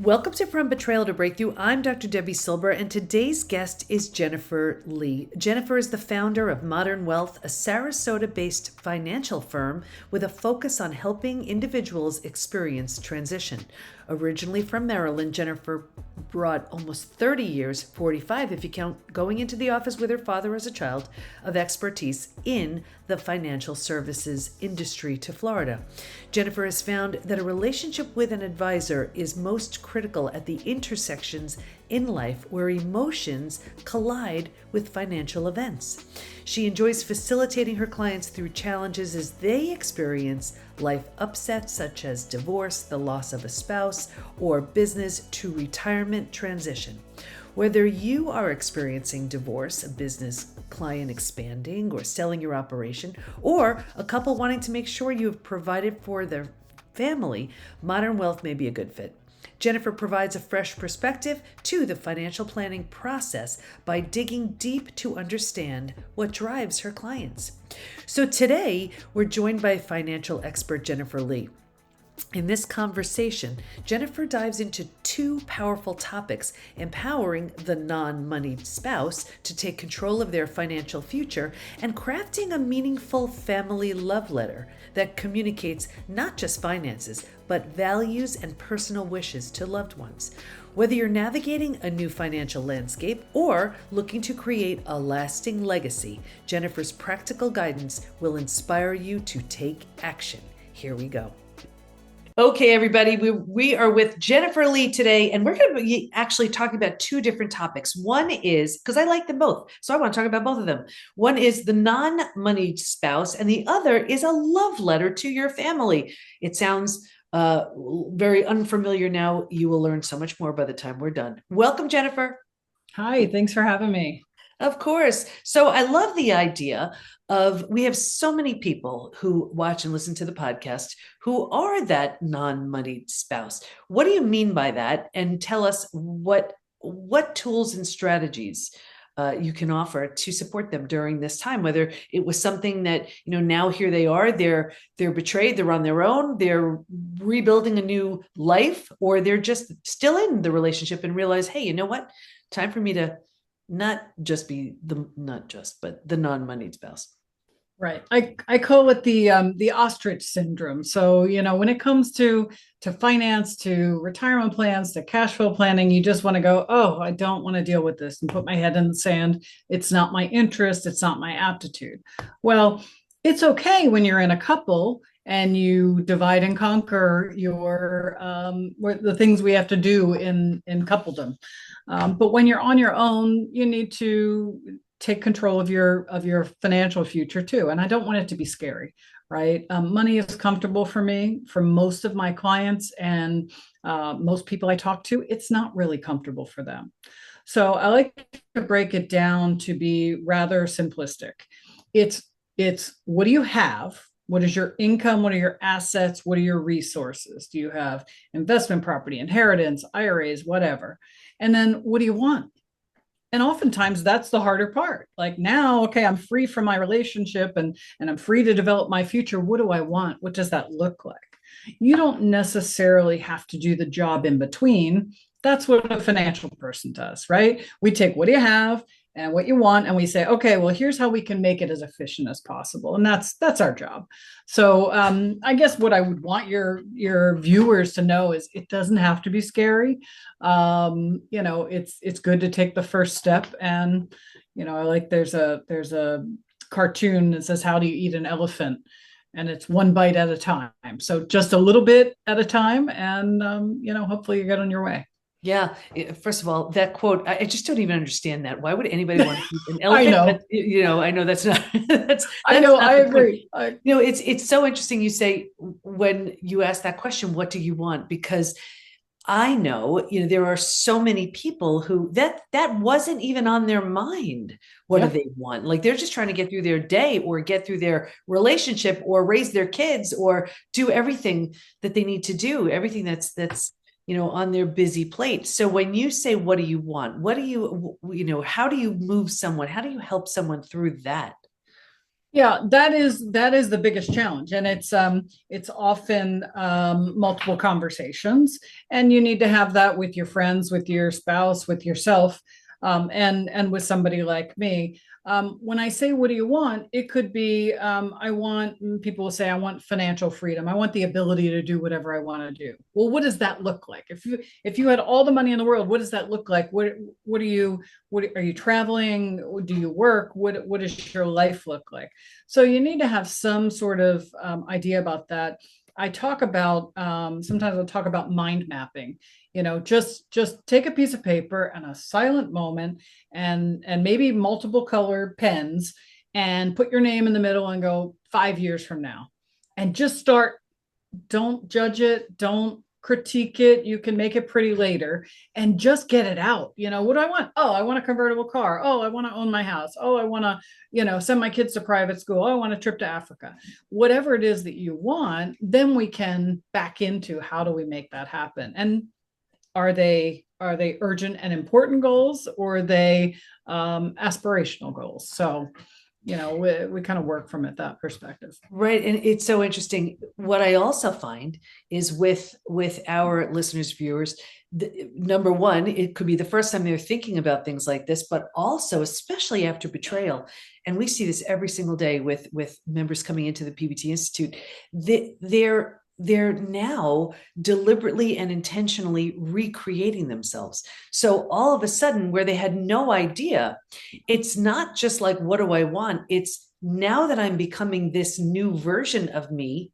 Welcome to From Betrayal to Breakthrough. I'm Dr. Debbie Silber, and today's guest is Jennifer Lee. Jennifer is the founder of Modern Wealth, a Sarasota-based financial firm with a focus on helping individuals experience transition. Originally from Maryland, Jennifer brought almost 30 years, 45 if you count going into the office with her father as a child, of expertise in the financial services industry to Florida. Jennifer has found that a relationship with an advisor is most critical at the intersections in life where emotions collide with financial events. She enjoys facilitating her clients through challenges as they experience life upsets such as divorce, the loss of a spouse, or business to retirement transition. Whether you are experiencing divorce, a business client expanding or selling your operation, or a couple wanting to make sure you have provided for their family, Modern Wealth may be a good fit. Jennifer provides a fresh perspective to the financial planning process by digging deep to understand what drives her clients. So today, we're joined by financial expert Jennifer Lee. In this conversation, Jennifer dives into two powerful topics: empowering the non-moneyed spouse to take control of their financial future, and crafting a meaningful family love letter that communicates not just finances, but values and personal wishes to loved ones. Whether you're navigating a new financial landscape or looking to create a lasting legacy, Jennifer's practical guidance will inspire you to take action. Here we go. Okay, everybody, we are with Jennifer Lee today, and we're going to be actually talking about two different topics. One is, because I like them both, so I want to talk about both of them. One is the non-moneyed spouse, and the other is a love letter to your family. It sounds very unfamiliar now. You will learn so much more by the time we're done. Welcome, Jennifer. Hi, thanks for having me. Of course. So I love the idea of, we have so many people who watch and listen to the podcast who are that non-moneyed spouse. What do you mean by that? And tell us what tools and strategies you can offer to support them during this time, whether it was something that, now here they are, they're betrayed, they're on their own, they're rebuilding a new life, or they're just still in the relationship and realize, hey, you know what? Time for me to but the non-moneyed spouse. Right. I call it the ostrich syndrome. So, when it comes to finance, to retirement plans, to cash flow planning, you just want to go, oh, I don't want to deal with this and put my head in the sand. It's not my interest. It's not my aptitude. Well, it's okay when you're in a couple and you divide and conquer your the things we have to do in coupledom. But when you're on your own, you need to take control of your financial future too. And I don't want it to be scary, right? Money is comfortable for me, for most of my clients, and most people I talk to, it's not really comfortable for them. So I like to break it down to be rather simplistic. It's what do you have? What is your income? What are your assets? What are your resources? Do you have investment property, inheritance, IRAs, whatever? And then what do you want? And oftentimes that's the harder part. Like now, okay, I'm free from my relationship and I'm free to develop my future. What do I want? What does that look like? You don't necessarily have to do the job in between. That's what a financial person does, right? We take what do you have and what you want, and we say, okay, well, here's how we can make it as efficient as possible, and that's our job. So I guess what I would want your viewers to know is it doesn't have to be scary. It's good to take the first step, and I like there's a cartoon that says, how do you eat an elephant? And it's one bite at a time. So just a little bit at a time, and hopefully you get on your way. Yeah. First of all, that quote, I just don't even understand that. Why would anybody want to eat an I elephant? know. But, I know that's not, I that's know. not I the point. agree. It's so interesting. You say, when you ask that question, what do you want? Because I know, there are so many people who that wasn't even on their mind. What do Yeah. they want? Like they're just trying to get through their day or get through their relationship or raise their kids or do everything that they need to do, everything that's on their busy plate. So when you say, what do you want? What do you how do you move someone? How do you help someone through that? Yeah, that is the biggest challenge, and it's often multiple conversations, and you need to have that with your friends, with your spouse, with yourself, and with somebody like me. When I say, what do you want? It could be, I want, people will say, I want financial freedom. I want the ability to do whatever I want to do. Well, what does that look like? If you had all the money in the world, what does that look like? What are you, what are you traveling? Do you work? What does your life look like? So you need to have some sort of idea about that. I talk about, sometimes I'll talk about mind mapping. Just take a piece of paper and a silent moment, and maybe multiple color pens, and put your name in the middle and go 5 years from now, and just start. Don't judge it. Don't critique it. You can make it pretty later, and just get it out. What do I want? Oh, I want a convertible car. Oh, I want to own my house. Oh, I want to, send my kids to private school. Oh, I want a trip to Africa. Whatever it is that you want, then we can back into, how do we make that happen? And are they urgent and important goals, or are they aspirational goals? So, we kind of work from it, that perspective. Right. And it's so interesting. What I also find is with our listeners, viewers, number one, it could be the first time they're thinking about things like this, but also, especially after betrayal, and we see this every single day with members coming into the PBT Institute, they're now deliberately and intentionally recreating themselves. So all of a sudden, where they had no idea, it's not just like, what do I want? It's, now that I'm becoming this new version of me,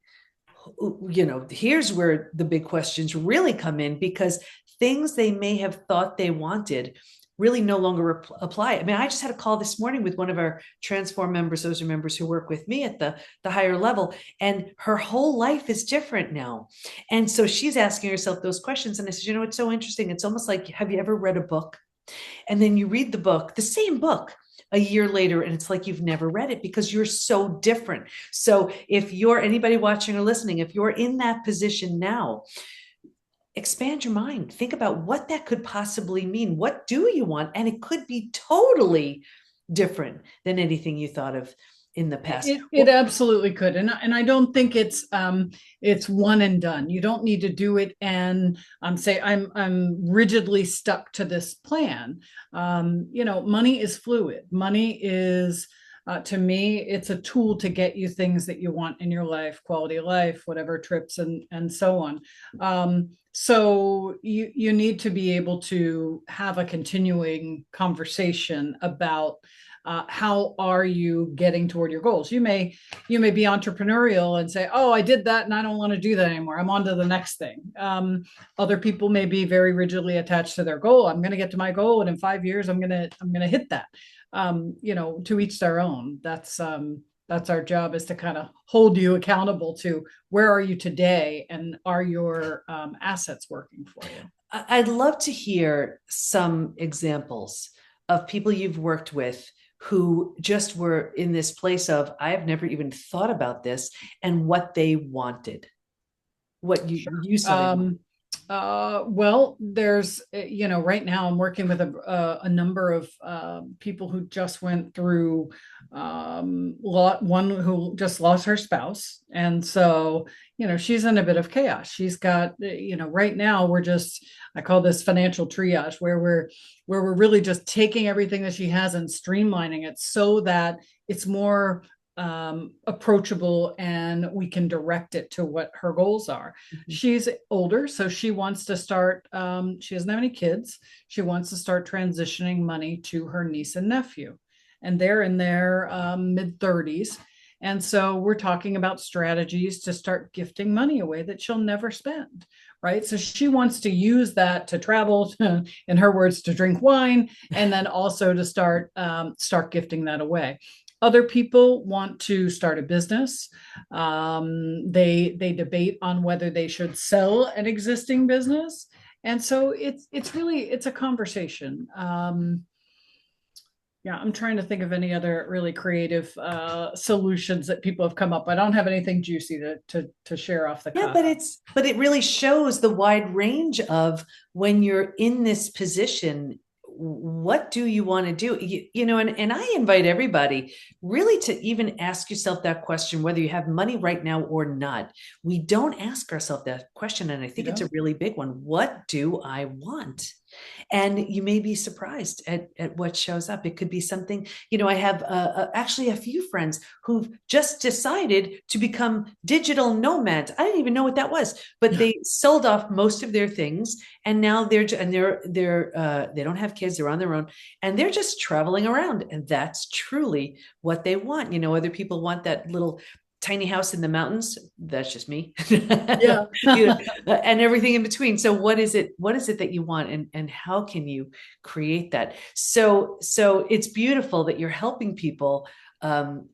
here's where the big questions really come in, because things they may have thought they wanted really no longer apply. I mean, I just had a call this morning with one of our transform members. Those are members who work with me at the higher level, and her whole life is different now. And so she's asking herself those questions. And I said, it's so interesting. It's almost like, have you ever read a book? And then you read the book, the same book, a year later, and it's like you've never read it, because you're so different. So if you're, anybody watching or listening, if you're in that position now, expand your mind. Think about what that could possibly mean. What do you want? And it could be totally different than anything you thought of in the past. It absolutely could, and I don't think it's one and done. You don't need to do it and say, I'm rigidly stuck to this plan. Money is fluid. Money is, to me, it's a tool to get you things that you want in your life, quality of life, whatever, trips, and so on. So you need to be able to have a continuing conversation about, how are you getting toward your goals? You may be entrepreneurial and say, oh, I did that and I don't want to do that anymore. I'm on to the next thing. Other people may be very rigidly attached to their goal. I'm going to get to my goal, and in 5 years, I'm going to hit that. To each their own. That's our job, is to kind of hold you accountable to, where are you today, and are your assets working for you? I'd love to hear some examples of people you've worked with who just were in this place of, I've never even thought about this, and what they wanted, what you saw. Well, there's, right now I'm working with a number of people who just went through, one who just lost her spouse. And so, she's in a bit of chaos. She's got, right now I call this financial triage, where we're really just taking everything that she has and streamlining it so that it's more approachable, and we can direct it to what her goals are. Mm-hmm. She's older, so she wants to start, she doesn't have any kids. She wants to start transitioning money to her niece and nephew, and they're in their mid-30s. And so we're talking about strategies to start gifting money away that she'll never spend. Right. So she wants to use that to travel, in her words, to drink wine, and then also to start gifting that away. Other people want to start a business. They debate on whether they should sell an existing business. And so it's a conversation. Yeah, I'm trying to think of any other really creative solutions that people have come up. I don't have anything juicy to share off the cuff. Yeah, but it really shows the wide range of, when you're in this position, what do you want to do? And I invite everybody really to even ask yourself that question, whether you have money right now or not. We don't ask ourselves that question. And I think it's a really big one. What do I want? And you may be surprised at what shows up. It could be something, I have actually a few friends who've just decided to become digital nomads. I didn't even know what that was, but they sold off most of their things, and now they don't have kids. They're on their own, and they're just traveling around, and that's truly what they want. Other people want that little tiny house in the mountains. That's just me. Yeah. And everything in between. So what is it that you want, and how can you create that? So it's beautiful that you're helping people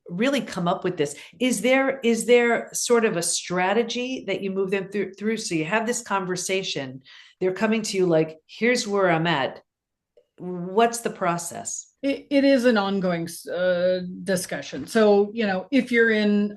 really come up with this. Is there sort of a strategy that you move them through? So you have this conversation, they're coming to you like, here's where I'm at. What's the process? It is an ongoing discussion. So, if you're in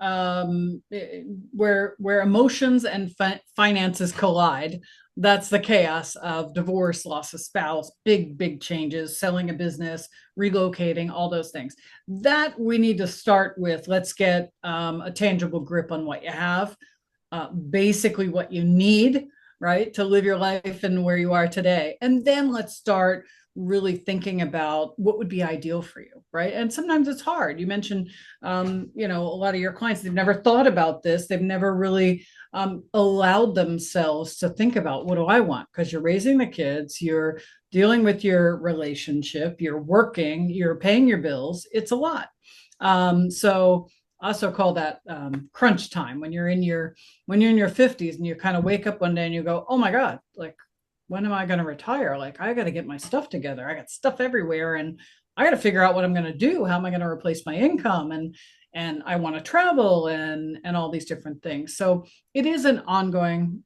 where emotions and finances collide, that's the chaos of divorce, loss of spouse, big changes, selling a business, relocating, all those things. That we need to start with. Let's get a tangible grip on what you have, basically what you need, right, to live your life and where you are today. And then let's start really thinking about what would be ideal for you, right? And sometimes it's hard. You mentioned, a lot of your clients, they've never thought about this. They've never really allowed themselves to think about, what do I want? Because you're raising the kids, you're dealing with your relationship, you're working, you're paying your bills. It's a lot. So I also call that crunch time, when you're in your 50s and you kind of wake up one day and you go, oh my God, like, when am I going to retire? Like, I got to get my stuff together. I got stuff everywhere, and I got to figure out what I'm going to do. How am I going to replace my income? And I want to travel and all these different things. So it is an ongoing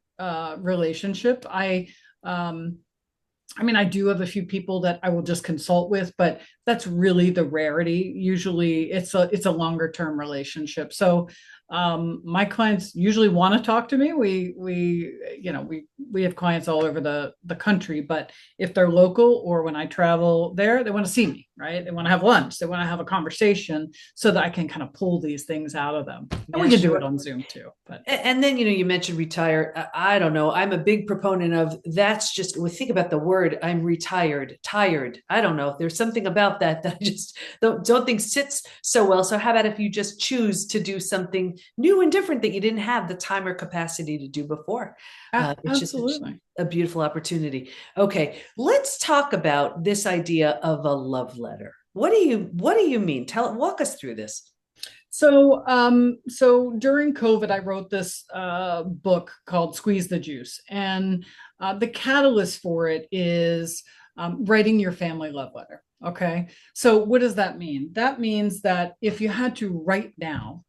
relationship. I do have a few people that I will just consult with, but that's really the rarity. Usually it's a longer term relationship. So my clients usually want to talk to me. We have clients all over the country, but if they're local or when I travel there, they want to see me, right? They want to have lunch. They want to have a conversation so that I can kind of pull these things out of them. And we can do it on Zoom too. But and then you mentioned retire. I don't know. I'm a big proponent of that's just. We think about the word. I'm retired, tired. I don't know. There's something about that I just don't think sits so well. So how about if you just choose to do something new and different that you didn't have the time or capacity to do before? It's absolutely just a beautiful opportunity. Okay, let's talk about this idea of a love letter. What do you mean? Walk us through this. So during COVID, I wrote this book called Squeeze the Juice. And the catalyst for it is writing your family love letter. Okay. So what does that mean? That means that if you had to right now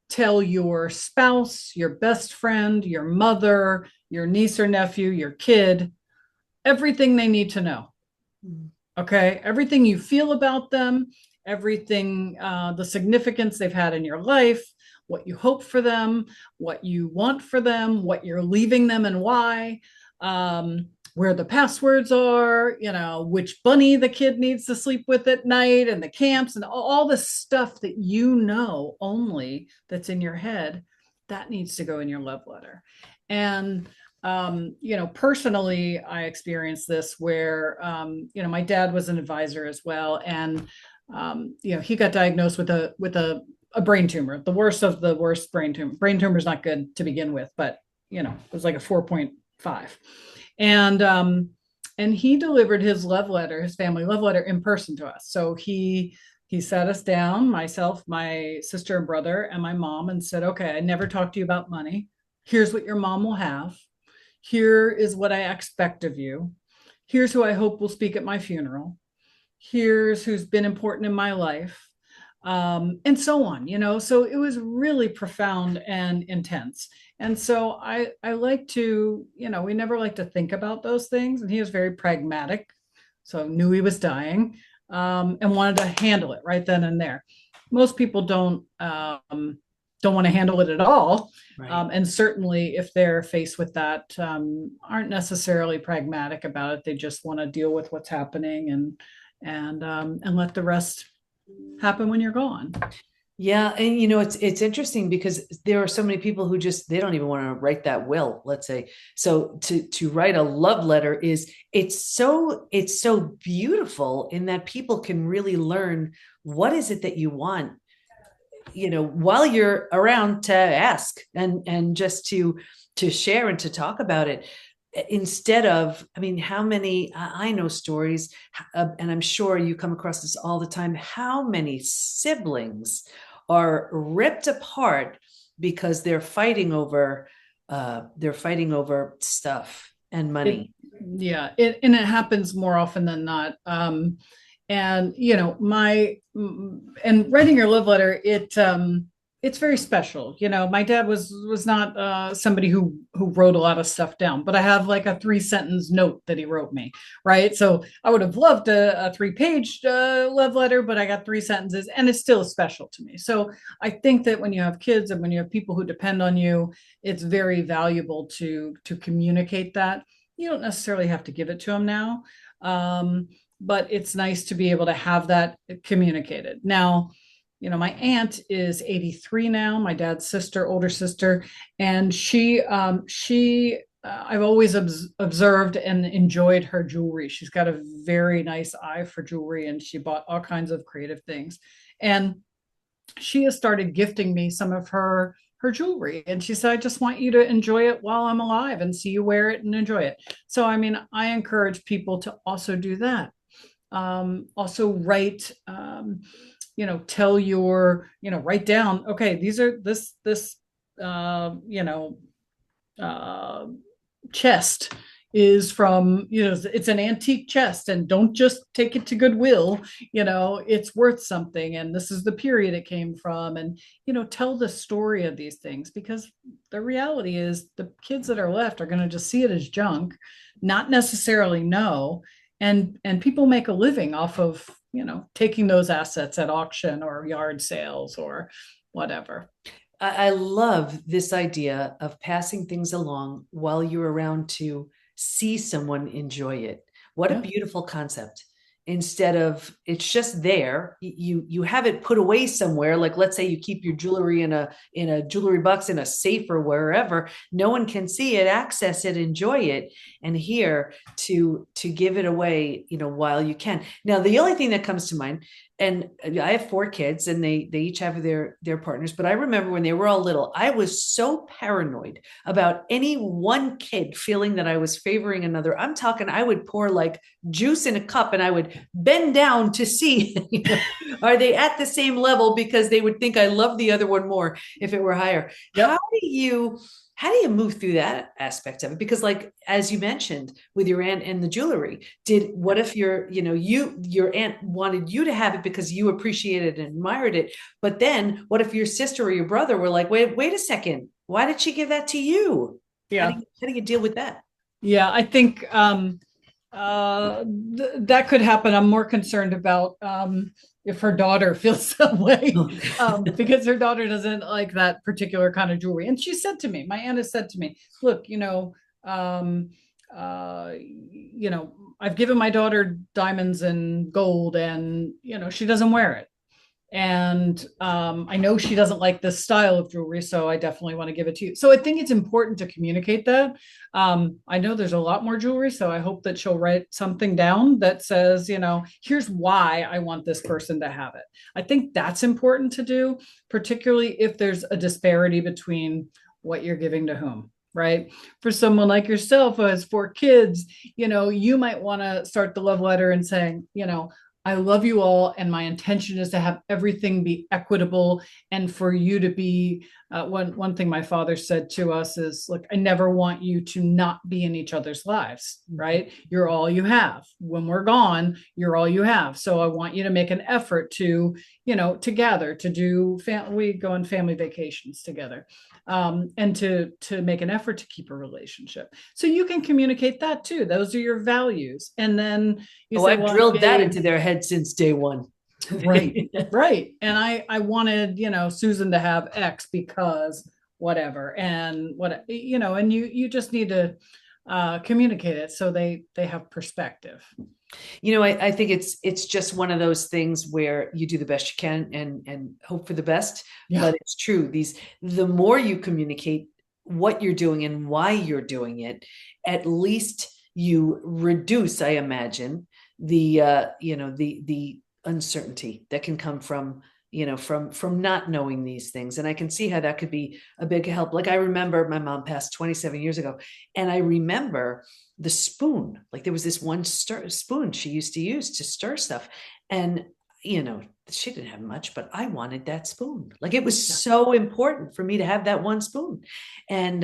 tell your spouse, your best friend, your mother, your niece or nephew, your kid, everything they need to know. Okay. Everything you feel about them, everything, the significance they've had in your life, what you hope for them, what you want for them, what you're leaving them and why, where the passwords are, which bunny the kid needs to sleep with at night, and the camps and all the stuff that only that's in your head, that needs to go in your love letter. And personally, I experienced this where, my dad was an advisor as well. And, he got diagnosed with a brain tumor, the worst of the worst brain tumor. Brain tumor is not good to begin with, but, it was like a 4.5. And he delivered his love letter, his family love letter, in person to us. So he sat us down, myself, my sister and brother, and my mom, and said, okay, I never talked to you about money. Here's what your mom will have. Here is what I expect of you. Here's who I hope will speak at my funeral. Here's who's been important in my life, and so on. So it was really profound and intense. And so I like to, we never like to think about those things. And he was very pragmatic, so knew he was dying, and wanted to handle it right then and there. Most people don't don't want to handle it at all. Right. And certainly, if they're faced with that, aren't necessarily pragmatic about it. They just want to deal with what's happening and let the rest happen when you're gone. Yeah, and it's interesting because there are so many people who just they don't even want to write that will, let's say. So to write a love letter is it's so beautiful in that people can really learn what is it that you want, while you're around to ask and just to share and to talk about it instead of, I mean, how many, I know stories, and I'm sure you come across this all the time, how many siblings are ripped apart because they're fighting over stuff and It, money. yeah, and it happens more often than not. And and writing your love letter, it's very special. My dad was not somebody who wrote a lot of stuff down, but I have like a 3 sentence note that he wrote me, right? So I would have loved a 3 page love letter, but I got 3 sentences, and it's still special to me. So I think that when you have kids and when you have people who depend on you, it's very valuable to communicate that. You don't necessarily have to give it to them now. But it's nice to be able to have that communicated. Now, my aunt is 83 now, my dad's sister, older sister, and I've always observed and enjoyed her jewelry. She's got a very nice eye for jewelry, and she bought all kinds of creative things. And she has started gifting me some of her jewelry, and she said, I just want you to enjoy it while I'm alive and see you wear it and enjoy it. So I mean, I encourage people to also do that. Also write, tell write down, okay, these are this uh, chest is from, it's an antique chest, and don't just take it to Goodwill. It's worth something, and this is the period it came from. And tell the story of these things, because the reality is the kids that are left are going to just see it as junk, not necessarily know. And people make a living off of taking those assets at auction or yard sales or whatever. I love this idea of passing things along while you're around to see someone enjoy it. What a Yeah. beautiful concept. Instead of it's just there, you have it put away somewhere. Like, let's say you keep your jewelry in a jewelry box in a safe or wherever. No one can see it, access it, enjoy it. And here to give it away, while you can. Now, the only thing that comes to mind, and I have 4 kids, and they each have their partners. But I remember when they were all little, I was so paranoid about any one kid feeling that I was favoring another. I'm talking, I would pour like juice in a cup, and I would bend down to see, are they at the same level, because they would think I love the other one more if it were higher. How Yep. do you how do you move through that aspect of it? Because, like, as you mentioned with your aunt and the jewelry, what if your aunt wanted you to have it because you appreciated and admired it, but then what if your sister or your brother were like, wait a second, why did she give that to you? How do Yeah. you how do you deal with that? Yeah. I think that could happen. I'm more concerned about if her daughter feels that way, because her daughter doesn't like that particular kind of jewelry. And she said to me, my aunt has said to me, look, um, I've given my daughter diamonds and gold, and she doesn't wear it. And I know she doesn't like this style of jewelry, so I definitely want to give it to you. So I think it's important to communicate that. I know there's a lot more jewelry, so I hope that she'll write something down that says, here's why I want this person to have it. I think that's important to do, particularly if there's a disparity between what you're giving to whom. Right. For someone like yourself who has 4 kids, you might want to start the love letter and saying, I love you all, and my intention is to have everything be equitable, and for you to be. One thing my father said to us is, "Look, I never want you to not be in each other's lives. Right? You're all you have. When we're gone, you're all you have. So I want you to make an effort to, to gather, to do. We go on family vacations together, and to make an effort to keep a relationship. So you can communicate that too. Those are your values, and then you Oh, say, I've well, drilled that babe, into their head since day one. Right, right. And I wanted, Susan to have X because whatever. And and you just need to communicate it so they have perspective. I think it's just one of those things where you do the best you can and hope for the best. Yeah. But it's true. The more you communicate what you're doing and why you're doing it, at least you reduce, I imagine, the uncertainty that can come from from not knowing these things. And I can see how that could be a big help. Like I remember my mom passed 27 years ago, and I remember the spoon. Like there was this one spoon she used to use to stir stuff. And, she didn't have much, but I wanted that spoon. Like it was Yeah. so important for me to have that one spoon. And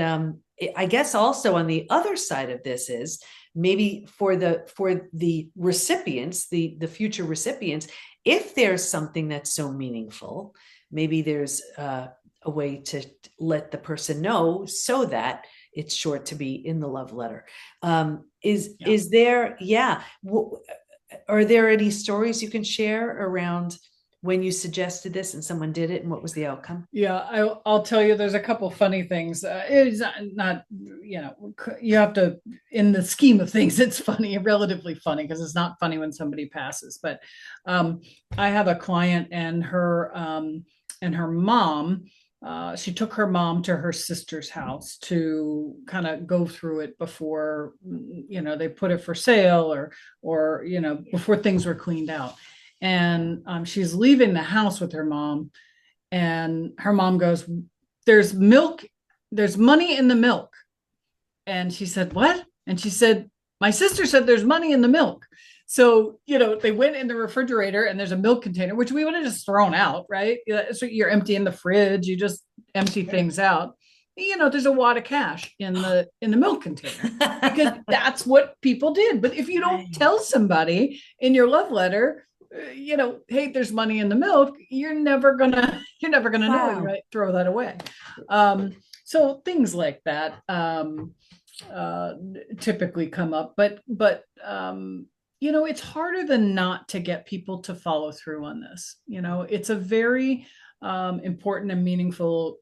I guess also on the other side of this is maybe for the recipients, the future recipients, if there's something that's so meaningful, maybe there's a way to let the person know so that it's sure to be in the love letter. Yeah. Is there, yeah, are there any stories you can share around when you suggested this and someone did it and what was the outcome? Yeah, I'll tell you, there's a couple funny things. It's not, you have to, in the scheme of things, it's funny, relatively funny, because it's not funny when somebody passes. But um, I have a client and her mom. She took her mom to her sister's house to kind of go through it before, they put it for sale or before things were cleaned out. And she's leaving the house with her mom, and her mom goes, "There's milk, there's money in the milk." And she said, "What?" And she said, "My sister said there's money in the milk." So, they went in the refrigerator and there's a milk container, which we would have just thrown out, right? So you're emptying the fridge, you just empty things out. There's a wad of cash in the milk container, because that's what people did. But if you don't tell somebody in your love letter, hey, there's money in the milk, you're never gonna know. You Wow. might throw that away. So things like that uh, typically come up, but it's harder than not to get people to follow through on this. It's a very important and meaningful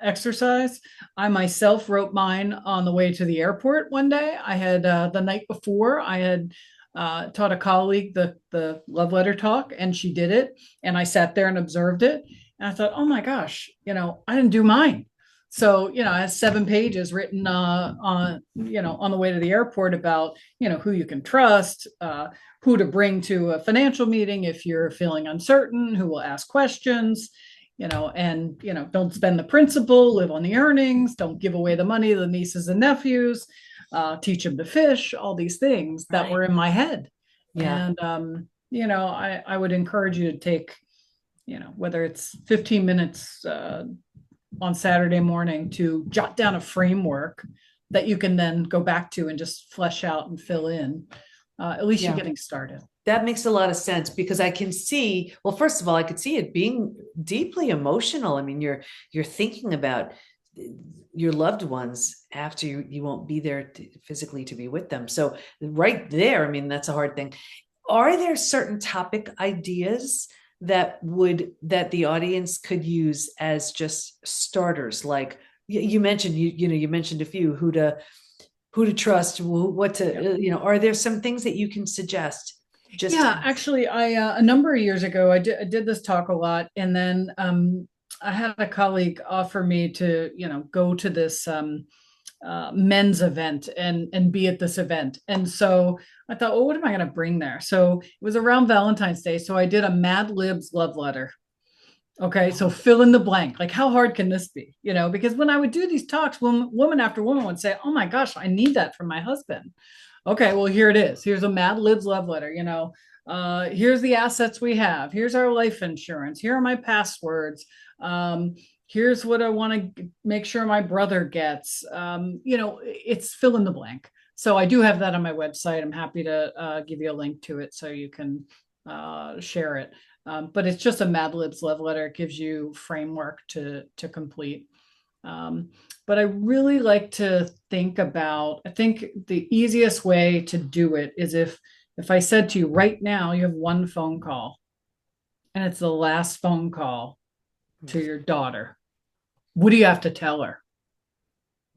exercise. I myself wrote mine on the way to the airport one day. I had the night before, I had taught a colleague the love letter talk, and she did it. And I sat there and observed it. And I thought, oh my gosh, I didn't do mine. So, I have 7 pages written on the way to the airport about, who you can trust, who to bring to a financial meeting if you're feeling uncertain, who will ask questions, and, don't spend the principal, live on the earnings, don't give away the money to the nieces and nephews, teach them to fish, all these things that Right. were in my head. Yeah. And, I would encourage you to take, whether it's 15 minutes on Saturday morning to jot down a framework that you can then go back to and just flesh out and fill in. At least you're Yeah. getting started. That makes a lot of sense because I can see, well, first of all, I could see it being deeply emotional. I mean, you're thinking about your loved ones after you won't be there physically to be with them. So right there, I mean, that's a hard thing. Are there certain topic ideas that the audience could use as just starters? Like you mentioned, you mentioned a few, who to trust, what to, Yep. are there some things that you can suggest? Just Yeah, actually, I a number of years ago, I did this talk a lot, and then I had a colleague offer me to go to this men's event and be at this event. And so I thought, well, what am I going to bring there? So it was around Valentine's Day, so I did a Mad Libs love letter. Okay, so fill in the blank. Like, how hard can this be? Because when I would do these talks, woman after woman would say, "Oh my gosh, I need that from my husband." Okay, well, here it is. Here's a Mad Libs love letter. Here's the assets we have. Here's our life insurance. Here are my passwords. Here's what I want to make sure my brother gets. It's fill in the blank. So I do have that on my website. I'm happy to give you a link to it so you can share it. But it's just a Mad Libs love letter. It gives you framework to complete. But I really like to think about, I think the easiest way to do it is if I said to you right now, you have one phone call. and it's the last phone call to your daughter. What do you have to tell her?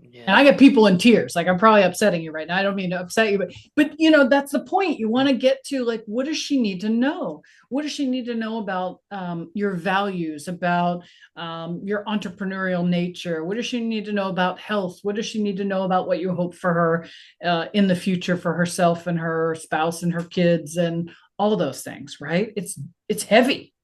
Yeah. And I get people in tears. Like, I'm probably upsetting you right now. I don't mean to upset you, but that's the point. You want to get to, like, what does she need to know? What does she need to know about your values, about your entrepreneurial nature? What does she need to know about health? What does she need to know about what you hope for her in the future for herself and her spouse and her kids and all those things, right? It's heavy.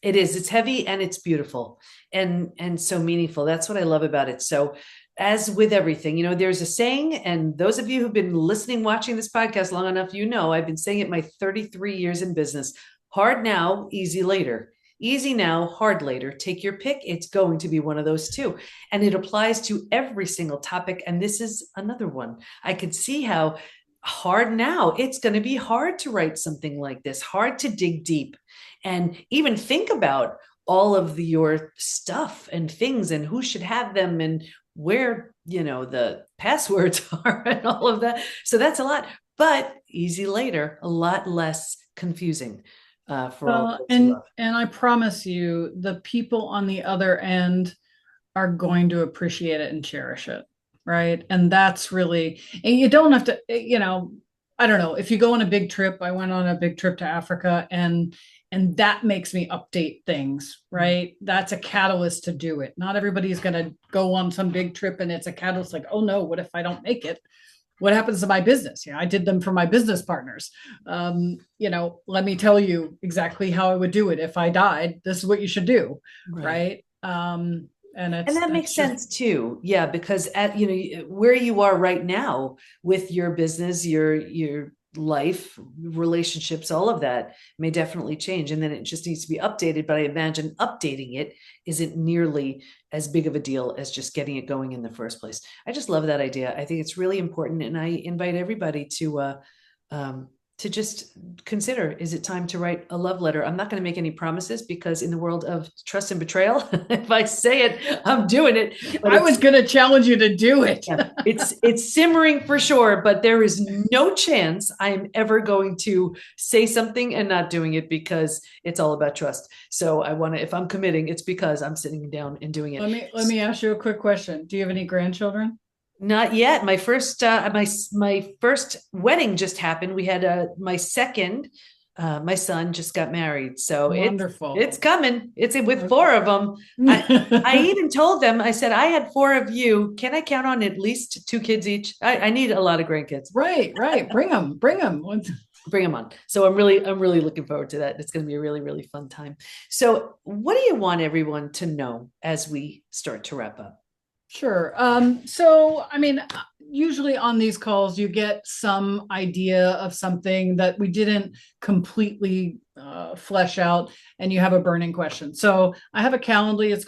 It is. It's heavy and it's beautiful and so meaningful. That's what I love about it. So, as with everything, there's a saying, and those of you who've been listening, watching this podcast long enough, I've been saying it my 33 years in business. Hard now, easy later. Easy now, hard later. Take your pick. It's going to be one of those two. And it applies to every single topic. And this is another one. I could see how hard now, it's going to be hard to write something like this, hard to dig deep and even think about all of your stuff and things and who should have them and where the passwords are and all of that. So that's a lot, but easy later, a lot less confusing for all. And I promise you, the people on the other end are going to appreciate it and cherish it, right? And that's really, and you don't have to, I don't know, if you go on a big trip. I went on a big trip to Africa, and that makes me update things, right? That's a catalyst to do it. Not everybody's going to go on some big trip and it's a catalyst like, oh no, what if I don't make it? What happens to my business? I did them for my business partners. Let me tell you exactly how I would do it. If I died, this is what you should do, right? And that makes sense too. Yeah, because at where you are right now with your business, your life, relationships, all of that may definitely change, and then it just needs to be updated. But I imagine updating it isn't nearly as big of a deal as just getting it going in the first place. I just love that idea. I think it's really important, and I invite everybody to just consider, is it time to write a love letter? I'm not going to make any promises, because in the world of trust and betrayal, if I say it, I'm doing it. But I was going to challenge you to do it. Yeah, it's simmering for sure, but there is no chance I am ever going to say something and not doing it, because it's all about trust. So I want to, if I'm committing, it's because I'm sitting down and doing it. Let me ask you a quick question. Do you have any grandchildren? Not yet. My first my first wedding just happened. We had my second. My son just got married, so wonderful. It's coming. It's with 4 of them. I even told them. I said, I had 4 of you. Can I count on at least 2 kids each? I need a lot of grandkids. Right. Bring them. Bring them on. So I'm really looking forward to that. It's going to be a really, really fun time. So what do you want everyone to know as we start to wrap up? Sure. So, I mean, usually on these calls, you get some idea of something that we didn't completely flesh out, and you have a burning question. So I have a Calendly. It's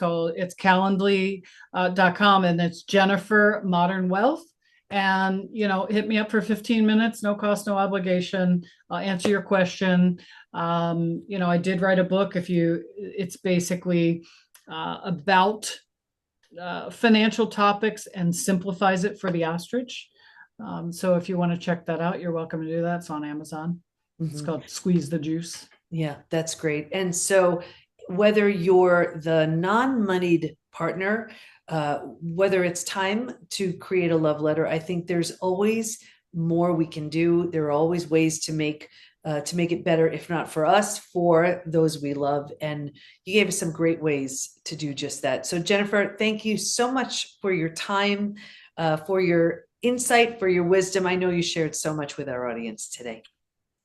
calendly.com, and it's Jennifer Modern Wealth. And, hit me up for 15 minutes, no cost, no obligation. I'll answer your question. I did write a book. It's basically about financial topics and simplifies it for the ostrich. So if you want to check that out, you're welcome to do that. It's on Amazon. It's called Squeeze the Juice. Yeah, that's great. And so whether you're the non-moneyed partner, whether it's time to create a love letter, I think there's always more we can do. There are always ways to make it better, if not for us, for those we love. And you gave us some great ways to do just that. So Jennifer, thank you so much for your time, for your insight, for your wisdom. I know you shared so much with our audience today.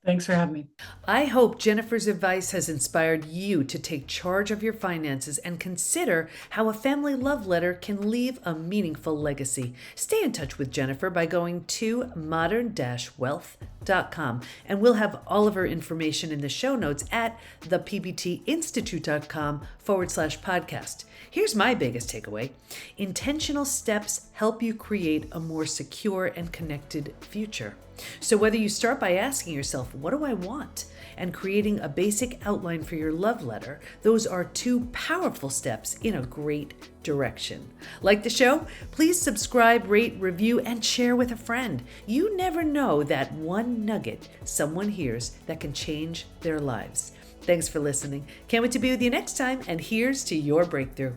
Thanks for having me. I hope Jennifer's advice has inspired you to take charge of your finances and consider how a family love letter can leave a meaningful legacy. Stay in touch with Jennifer by going to modern-wealth.com, and we'll have all of her information in the show notes at thepbtinstitute.com/podcast. Here's my biggest takeaway. Intentional steps help you create a more secure and connected future. So whether you start by asking yourself, what do I want? And creating a basic outline for your love letter, those are 2 powerful steps in a great direction. Like the show? Please subscribe, rate, review, and share with a friend. You never know that one nugget someone hears that can change their lives. Thanks for listening. Can't wait to be with you next time, and here's to your breakthrough.